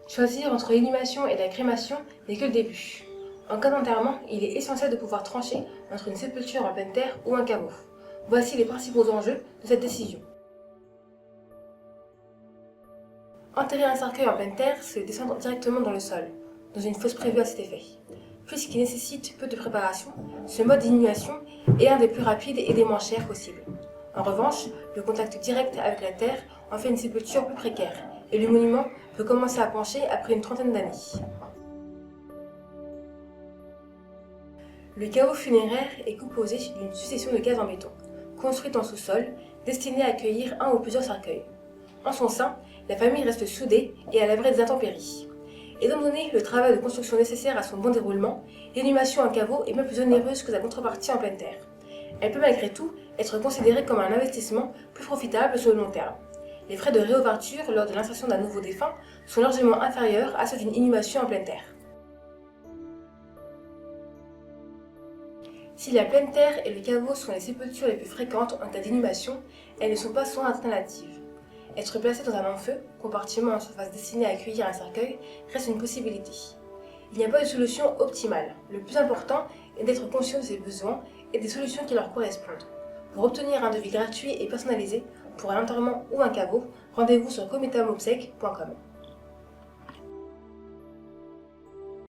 Choisir entre l'inhumation et la crémation n'est que le début. En cas d'enterrement, il est essentiel de pouvoir trancher entre une sépulture en pleine terre ou un caveau. Voici les principaux enjeux de cette décision. Enterrer un cercueil en pleine terre, c'est descendre directement dans le sol, dans une fosse prévue à cet effet. Puisqu'il nécessite peu de préparation, ce mode d'inhumation est un des plus rapides et des moins chers possibles. En revanche, le contact direct avec la terre en fait une sépulture plus précaire, et le monument peut commencer à pencher après une trentaine d'années. Le caveau funéraire est composé d'une succession de cases en béton, construite en sous-sol, destinée à accueillir un ou plusieurs cercueils. En son sein, la famille reste soudée et à l'abri des intempéries. Étant donné le travail de construction nécessaire à son bon déroulement, l'inhumation en caveau est bien plus onéreuse que sa contrepartie en pleine terre. Elle peut malgré tout être considérée comme un investissement plus profitable sur le long terme. Les frais de réouverture lors de l'insertion d'un nouveau défunt sont largement inférieurs à ceux d'une inhumation en pleine terre. Si la pleine terre et le caveau sont les sépultures les plus fréquentes en cas d'inhumation, elles ne sont pas sans alternative. Être placé dans un en-feu, compartiment en surface destiné à accueillir un cercueil, reste une possibilité. Il n'y a pas de solution optimale. Le plus important est d'être conscient de ses besoins et des solutions qui leur correspondent. Pour obtenir un devis gratuit et personnalisé pour un enterrement ou un caveau, rendez-vous sur cometamobsec.com.